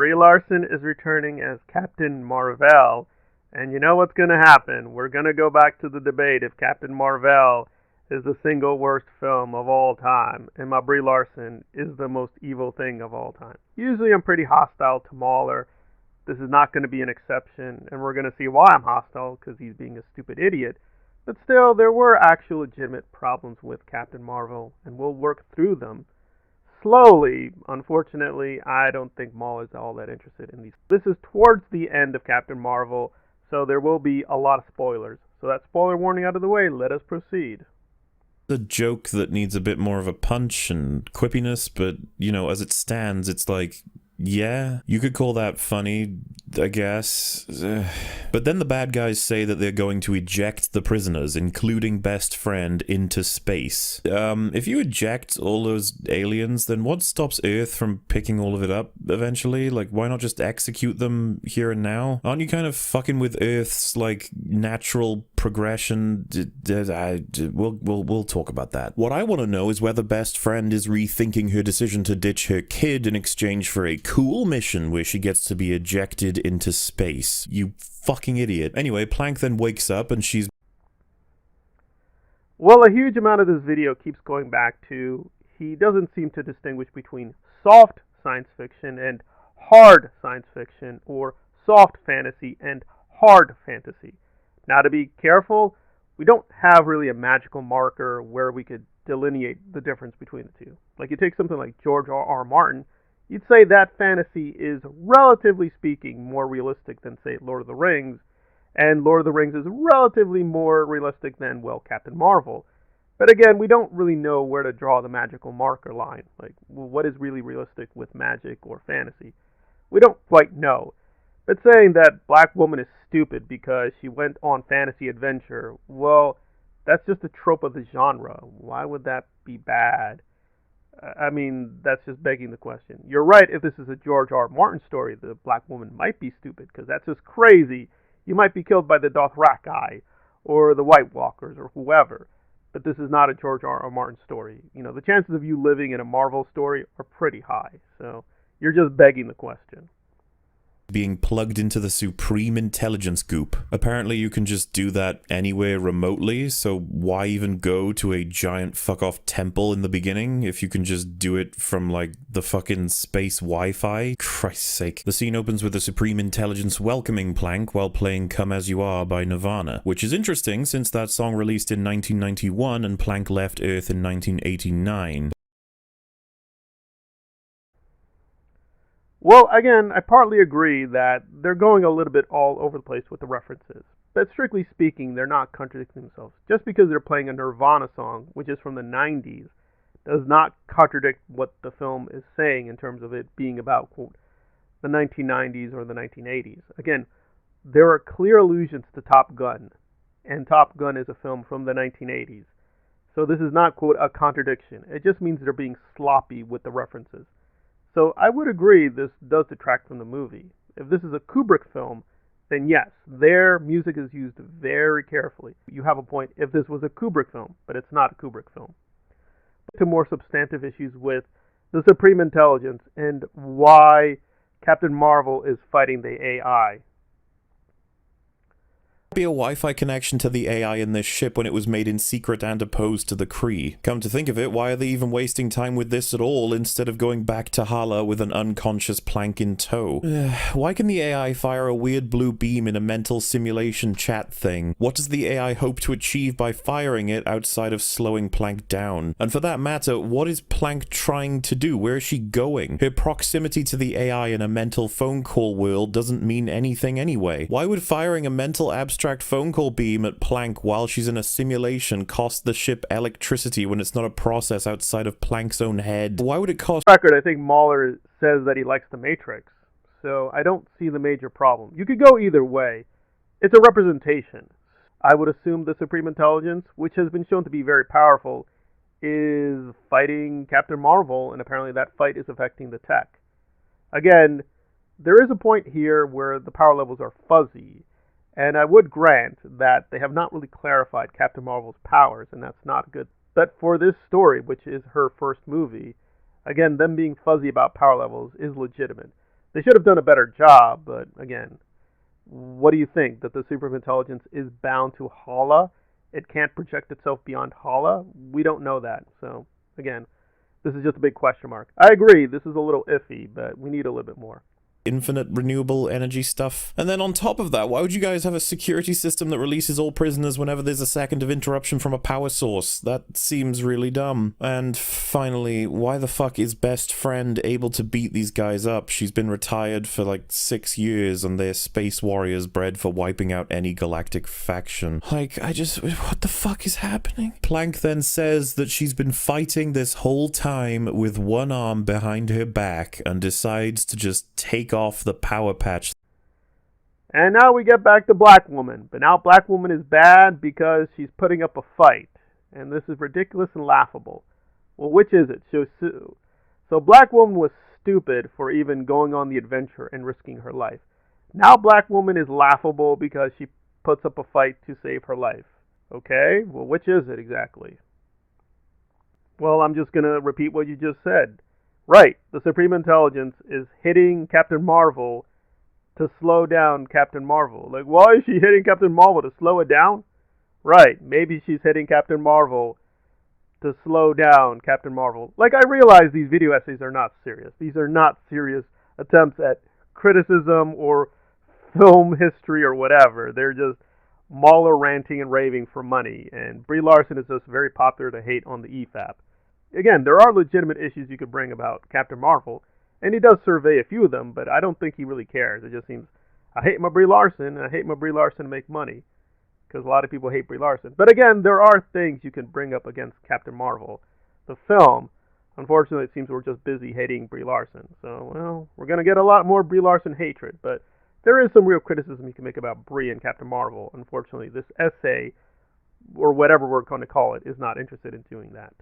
Brie Larson is returning as Captain Mar-vell, and you know what's going to happen. We're going to go back to the debate if Captain Mar-vell is the single worst film of all time, and my Brie Larson is the most evil thing of all time. Usually I'm pretty hostile to Mauler. This is not going to be an exception, and we're going to see why I'm hostile, because he's being a stupid idiot. But still, there were actual legitimate problems with Captain Mar-vell, and we'll work through them slowly. Unfortunately, I don't think Maul is all that interested in these. This is towards the end of Captain Mar-vell, so there will be a lot of spoilers. So that spoiler warning out of the way, let us proceed. A joke that needs a bit more of a punch and quippiness, but, you know, as it stands, it's like, yeah, you could call that funny, I guess. But then the bad guys say that they're going to eject the prisoners, including best friend, into space. If you eject all those aliens, then what stops Earth from picking all of it up eventually? Like, why not just execute them here and now? Aren't you kind of fucking with Earth's, like, natural progression? We'll talk about that. What I want to know is whether best friend is rethinking her decision to ditch her kid in exchange for a cool mission where she gets to be ejected into space. You fucking idiot. Anyway, Plank then wakes up and she's... Well, a huge amount of this video keeps going back to he doesn't seem to distinguish between soft science fiction and hard science fiction, or soft fantasy and hard fantasy. Now, to be careful, we don't have really a magical marker where we could delineate the difference between the two. Like, you take something like George R.R. Martin, you'd say that fantasy is, relatively speaking, more realistic than, say, Lord of the Rings, and Lord of the Rings is relatively more realistic than, well, Captain Mar-vell. But again, we don't really know where to draw the magical marker line. Like, well, what is really realistic with magic or fantasy? We don't quite know. But saying that black woman is stupid because she went on fantasy adventure, well, that's just a trope of the genre. Why would that be bad? I mean, that's just begging the question. You're right, if this is a George R. R. Martin story, the black woman might be stupid, because that's just crazy. You might be killed by the Dothraki, or the White Walkers, or whoever. But this is not a George R. R. Martin story. You know, the chances of you living in a Mar-vell story are pretty high, so you're just begging the question. Being plugged into the Supreme Intelligence Goop. Apparently you can just do that anywhere remotely, so why even go to a giant fuck-off temple in the beginning if you can just do it from, like, the fucking space Wi-Fi? Christ's sake. The scene opens with the Supreme Intelligence welcoming Plank while playing Come As You Are by Nirvana, which is interesting since that song released in 1991 and Plank left Earth in 1989. Well, again, I partly agree that they're going a little bit all over the place with the references. But strictly speaking, they're not contradicting themselves. Just because they're playing a Nirvana song, which is from the 90s, does not contradict what the film is saying in terms of it being about, quote, the 1990s or the 1980s. Again, there are clear allusions to Top Gun, and Top Gun is a film from the 1980s. So this is not, quote, a contradiction. It just means they're being sloppy with the references. So I would agree this does detract from the movie. If this is a Kubrick film, then yes, their music is used very carefully. You have a point if this was a Kubrick film, but it's not a Kubrick film. To more substantive issues with the Supreme Intelligence and why Captain Mar-vell is fighting the AI. Be a Wi-Fi connection to the AI in this ship when it was made in secret and opposed to the Kree. Come to think of it, why are they even wasting time with this at all instead of going back to Hala with an unconscious Plank in tow? Why can the AI fire a weird blue beam in a mental simulation chat thing? What does the AI hope to achieve by firing it outside of slowing Plank down? And for that matter, what is Plank trying to do? Where is she going? Her proximity to the AI in a mental phone call world doesn't mean anything anyway. Why would firing a mental abstract phone call beam at Plank while she's in a simulation cost the ship electricity when it's not a process outside of Plank's own head? Why would it cost... Record, I think Mauler says that he likes the Matrix, so I don't see the major problem. You could go either way. It's a representation. I would assume the Supreme Intelligence, which has been shown to be very powerful, is fighting Captain Mar-vell, and apparently that fight is affecting the tech. Again, there is a point here where the power levels are fuzzy, and I would grant that they have not really clarified Captain Mar-vell's powers, and that's not good. But for this story, which is her first movie, again, them being fuzzy about power levels is legitimate. They should have done a better job, but again, what do you think? That the superintelligence is bound to Hala? It can't project itself beyond Hala? We don't know that. So, again, this is just a big question mark. I agree, this is a little iffy, but we need a little bit more. Infinite renewable energy stuff. And then on top of that, why would you guys have a security system that releases all prisoners whenever there's a second of interruption from a power source? That seems really dumb. And finally, why the fuck is Best Friend able to beat these guys up? She's been retired for like 6 years and they're space warriors bred for wiping out any galactic faction. Like, what the fuck is happening? Planck then says that she's been fighting this whole time with one arm behind her back and decides to just take off the power patch. And now we get back to Black Woman. But now Black Woman is bad because she's putting up a fight. And this is ridiculous and laughable. Well, which is it? So Black Woman was stupid for even going on the adventure and risking her life. Now Black Woman is laughable because she puts up a fight to save her life. Okay? Well, which is it exactly? Well, I'm just going to repeat what you just said. Right, the Supreme Intelligence is hitting Captain Mar-vell to slow down Captain Mar-vell. Like, why is she hitting Captain Mar-vell? To slow it down? Right, maybe she's hitting Captain Mar-vell to slow down Captain Mar-vell. Like, I realize these video essays are not serious. These are not serious attempts at criticism or film history or whatever. They're just Mauler ranting and raving for money. And Brie Larson is just very popular to hate on the EFAP. Again, there are legitimate issues you could bring about Captain Mar-vell, and he does survey a few of them, but I don't think he really cares. It just seems, I hate my Brie Larson, and I hate my Brie Larson to make money, because a lot of people hate Brie Larson. But again, there are things you can bring up against Captain Mar-vell. The film, unfortunately, it seems we're just busy hating Brie Larson. So, well, we're going to get a lot more Brie Larson hatred, but there is some real criticism you can make about Brie and Captain Mar-vell. Unfortunately, this essay, or whatever we're going to call it, is not interested in doing that.